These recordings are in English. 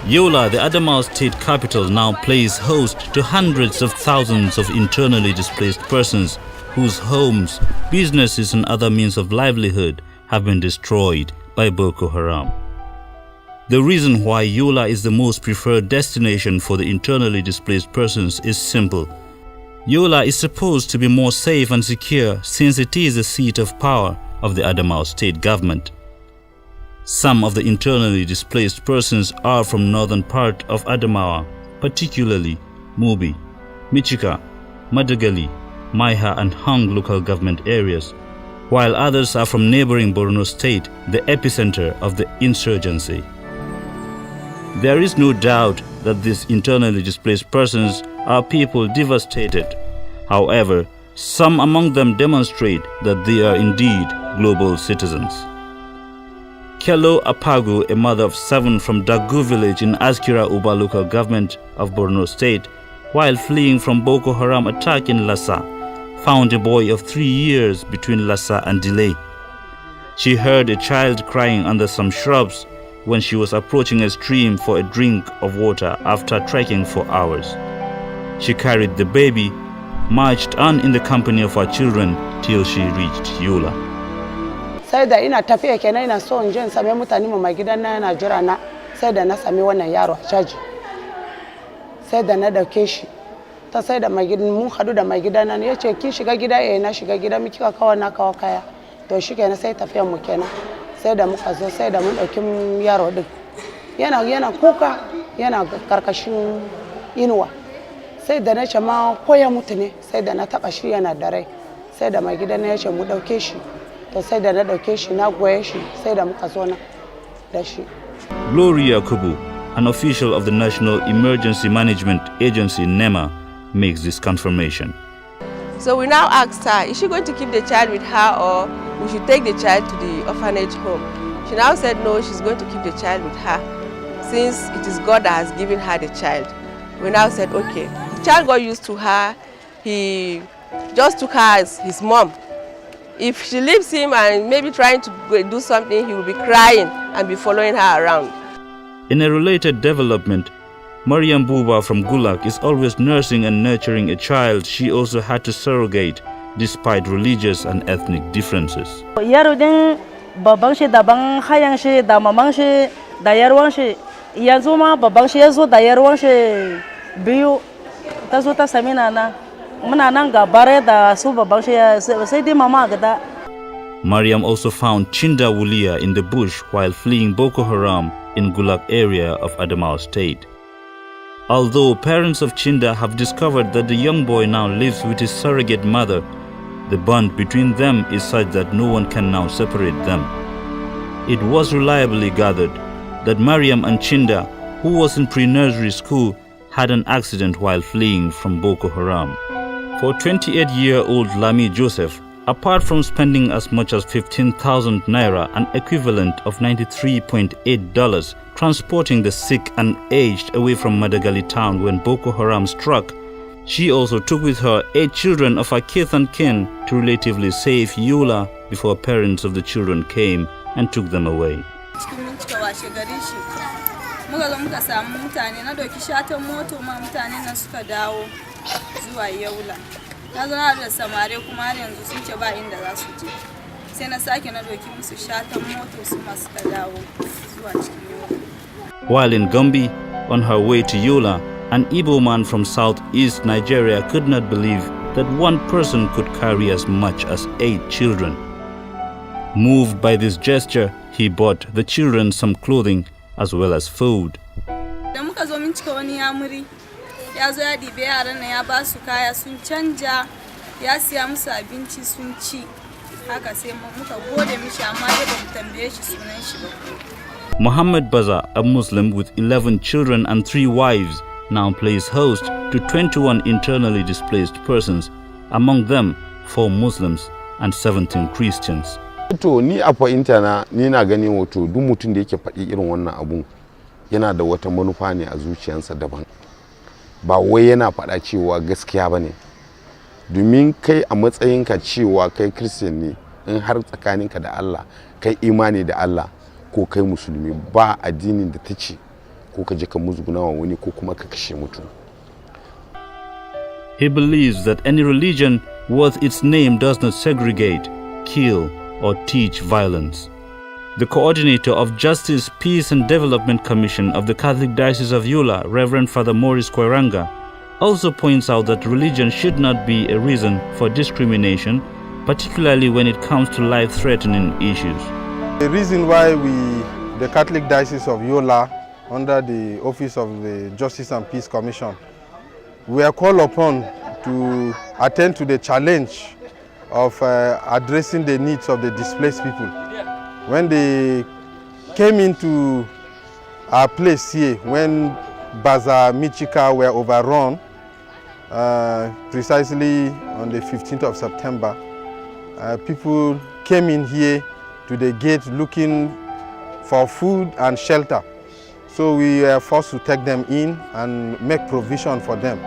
Yola, the Adamawa state capital, now plays host to hundreds of thousands of internally displaced persons whose homes, businesses and other means of livelihood have been destroyed by Boko Haram. The reason why Yola is the most preferred destination for the internally displaced persons is simple. Yola is supposed to be more safe and secure since it is the seat of power of the Adamawa state government. Some of the internally displaced persons are from northern part of Adamawa, particularly Mubi, Michika, Madagali, Maiha and Hang local government areas, while others are from neighboring Borno state, the epicenter of the insurgency. There is no doubt that these internally displaced persons are people devastated. However, some among them demonstrate that they are indeed global citizens. Kello Apagu, a mother of 7 from Dagu village in Askira Uba local government of Borno state, while fleeing from Boko Haram attack in Lassa, found a boy of 3 years between Lassa and Delay. She heard a child crying under some shrubs when she was approaching a stream for a drink of water after trekking for hours. She carried the baby, marched on in the company of her children till she reached Yola. Sai da ina tafiya kenan ina so in je in same mutane mu mai gidan na yana jira na, sai da na same wannan yaro a caji. Sai da na dauke shi. Ta sai da mai gidan mun hadu da mai gidan nan yace kin shiga gida na shiga gida miki ka kawo na kawo kaya. To shi kenan sai tafiyan mu kenan. Sai da muka zo sai da mun dauki yaro din. Yana kuka, yana karkashin inuwa. Sai da na ce ma koya mutu ne, sai da na taba shi yana da rai. Sai da mai gidan ya ce mu dauke shi. To sai da na dauke shi na goye shi, sai da muka zo na da shi. Gloria Kubu, an official of the National Emergency Management Agency NEMA, makes this confirmation. So we now asked her, is she going to keep the child with her or we should take the child to the orphanage home? She now said no, she's going to keep the child with her since it is God that has given her the child. We now said okay. The child got used to her, he just took her as his mom. If she leaves him and maybe trying to do something, he will be crying and be following her around. In a related development, Mariam Buba from Gulag is always nursing and nurturing a child she also had to surrogate despite religious and ethnic differences. Yaro din babban shi daban, hayan shi da maman shi da yarwan shi. Yanzu ma babban shi yazo da yarwan shi biyu ta zo ta sami nana. Muna nan ga bare da su babban shi sai dai mama gada. Mariam also found Chinda Wulia in the bush while fleeing Boko Haram in Gulag area of Adamawa state. Although parents of Chinda have discovered that the young boy now lives with his surrogate mother, the bond between them is such that no one can now separate them. It was reliably gathered that Mariam and Chinda, who was in pre-nursery school, had an accident while fleeing from Boko Haram. For 28-year-old Lami Joseph, apart from spending as much as 15,000 naira, an equivalent of $93.8, transporting the sick and aged away from Madagali town when Boko Haram struck, she also took with her 8 children of her kith and kin to relatively safe Yola before parents of the children came and took them away. While in Gombe, on her way to Yola, an Igbo man from southeast Nigeria could not believe that one person could carry as much as 8 children. Moved by this gesture, he bought the children some clothing as well as food. Muhammad Baza, a Muslim with 11 children and 3 wives, now plays host to 21 internally displaced persons, among them 4 Muslims and 17 Christians. To ni a fahimta na ni na gani wato duk mutum da yake faɗi irin wannan abun yana da wata manufa ne a zuciyarsa daban, ba wai yana faɗa cewa gaskiya bane. Domin kai a matsayinka cewa kai Christian ne, in har tsakaninka da Allah kai imani da Allah, ko kai musulmi ba addinin da ta ce ko ka je ka musguna wa wani ko kuma ka kashe mutum. He believes that any religion worth its name does not segregate, kill, or teach violence. The coordinator of Justice, Peace and Development Commission of the Catholic Diocese of Yola, Reverend Father Maurice Koiranga, also points out that religion should not be a reason for discrimination, particularly when it comes to life-threatening issues. The reason why the Catholic Diocese of Yola, under the Office of the Justice and Peace Commission, we are called upon to attend to the challenge of addressing the needs of the displaced people. When they came into our place here, when Baza, Michika were overrun, precisely on the 15th of September, people came in here to the gate looking for food and shelter. So we were forced to take them in and make provision for them.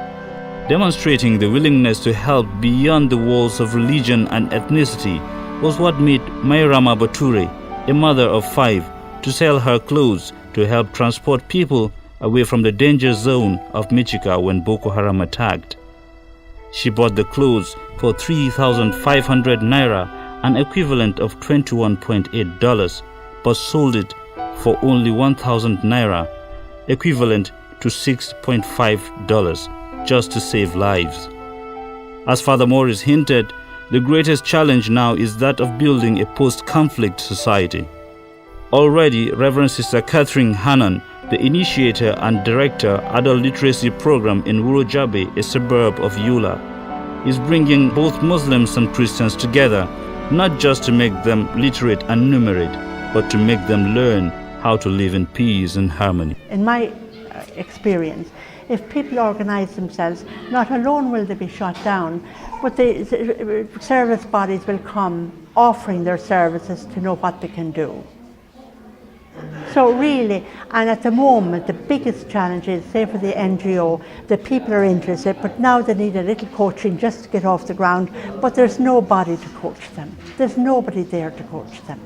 Demonstrating the willingness to help beyond the walls of religion and ethnicity was what made Mayrama Bature, a mother of 5, to sell her clothes to help transport people away from the danger zone of Michika when Boko Haram attacked. She bought the clothes for 3,500 naira, an equivalent of $21.8, but sold it for only 1,000 naira, equivalent to $6.5, just to save lives. As Father Morris hinted, the greatest challenge now is that of building a post-conflict society. Already, Reverend Sister Catherine Hannan, the initiator and director Adult Literacy Program in Wurojabe, a suburb of Yola, is bringing both Muslims and Christians together, not just to make them literate and numerate, but to make them learn how to live in peace and harmony. In my experience, if people organise themselves, not alone will they be shut down, but the service bodies will come offering their services to know what they can do. So really, and at the moment, the biggest challenge is, say for the NGO, the people are interested, but now they need a little coaching just to get off the ground, but there's nobody to coach them. There's nobody there to coach them.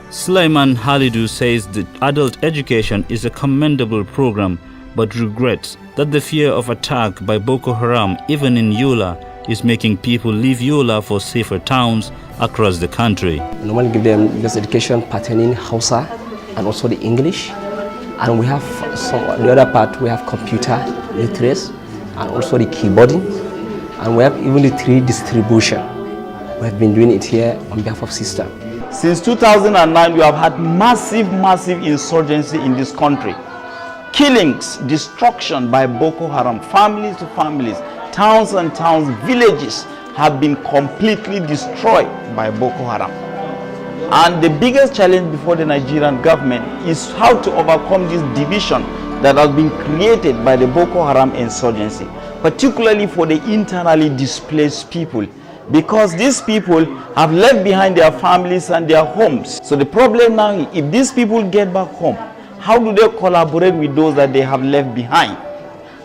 Sulaiman Halidu says that adult education is a commendable program, but regrets that the fear of attack by Boko Haram, even in Yola, is making people leave Yola for safer towns across the country. We normally give them basic education pertaining Hausa and also the English, and we have the other part, we have computer literacy and also the keyboarding, and we have even the 3 distribution. We have been doing it here on behalf of Sister. Since 2009, we have had massive insurgency in this country. Killings, destruction by Boko Haram, families to families, towns and towns, villages have been completely destroyed by Boko Haram. And the biggest challenge before the Nigerian government is how to overcome this division that has been created by the Boko Haram insurgency, particularly for the internally displaced people, because these people have left behind their families and their homes. So the problem now is, if these people get back home, how do they collaborate with those that they have left behind?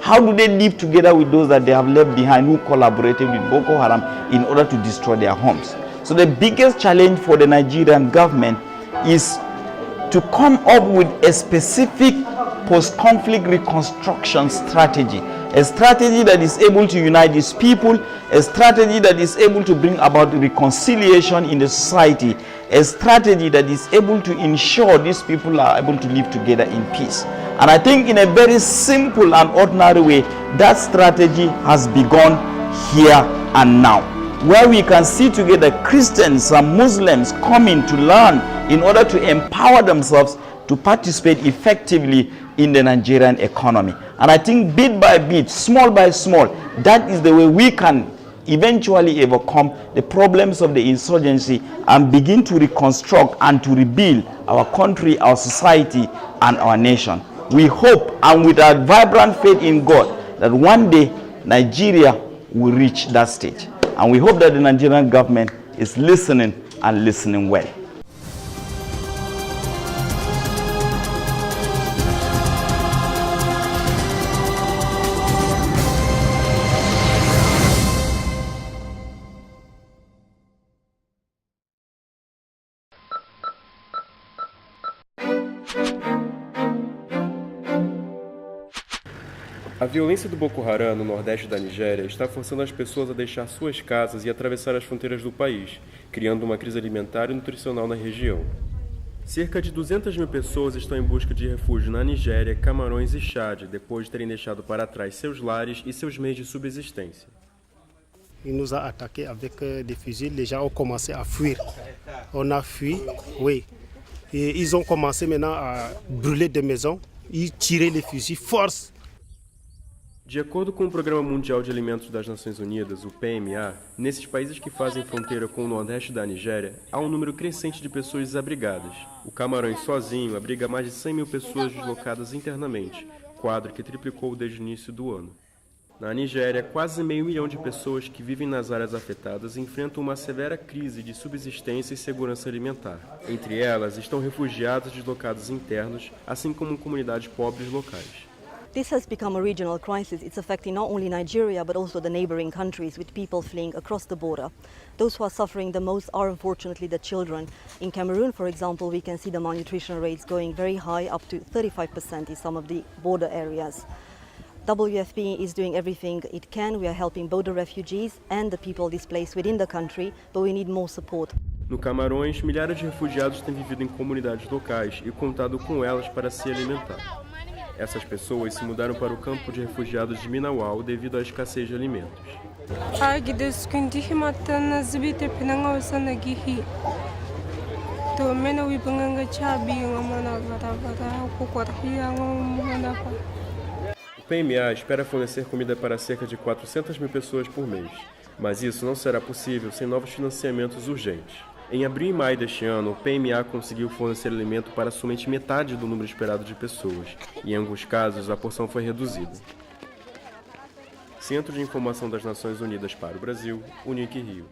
How do they live together with those that they have left behind who collaborated with Boko Haram in order to destroy their homes? So the biggest challenge for the Nigerian government is to come up with a specific post-conflict reconstruction strategy, a strategy that is able to unite these people, a strategy that is able to bring about reconciliation in the society, a strategy that is able to ensure these people are able to live together in peace. And I think in a very simple and ordinary way, that strategy has begun here and now, where we can see together Christians and Muslims coming to learn in order to empower themselves to participate effectively in the Nigerian economy. And I think bit by bit, small by small, that is the way we can eventually overcome the problems of the insurgency and begin to reconstruct and to rebuild our country, our society, and our nation. We hope, and with our vibrant faith in God, that one day Nigeria will reach that stage. And we hope that the Nigerian government is listening and listening well. A violência do Boko Haram no nordeste da Nigéria está forçando as pessoas a deixar suas casas e atravessar as fronteiras do país, criando uma crise alimentar e nutricional na região. Cerca de 200 mil pessoas estão em busca de refúgio na Nigéria, Camarões e Chad, depois de terem deixado para trás seus lares e seus meios de subsistência. Il nous a attaqués avec des fusils. Les gens ont commencé à fuir. On a fui, oui. Et ils ont commencé maintenant à brûler des maisons e tirer les fusils, force. De acordo com o Programa Mundial de Alimentos das Nações Unidas, o PMA, nesses países que fazem fronteira com o nordeste da Nigéria, há um número crescente de pessoas desabrigadas. O Camarões sozinho abriga mais de 100 mil pessoas deslocadas internamente, quadro que triplicou desde o início do ano. Na Nigéria, quase meio milhão de pessoas que vivem nas áreas afetadas enfrentam uma severa crise de subsistência e segurança alimentar. Entre elas estão refugiados deslocados internos, assim como comunidades pobres locais. This has become a regional crisis. It's affecting not only Nigeria but also the neighboring countries, with people fleeing across the border. Those who are suffering the most are unfortunately the children. In Cameroon, for example, we can see the malnutrition rates going very high, up to 35% in some of the border areas. WFP is doing everything it can. We are helping both the refugees and the people displaced within the country, but we need more support. No Camarões, milhares de refugiados têm vivido em comunidades locais e contado com elas para se alimentar. Essas pessoas se mudaram para o campo de refugiados de Minawal devido à escassez de alimentos. O PMA espera fornecer comida para cerca de 400 mil pessoas por mês, mas isso não será possível sem novos financiamentos urgentes. Em abril e maio deste ano, o PMA conseguiu fornecer alimento para somente metade do número esperado de pessoas, e em alguns casos a porção foi reduzida. Centro de Informação das Nações Unidas para o Brasil, Unique Rio.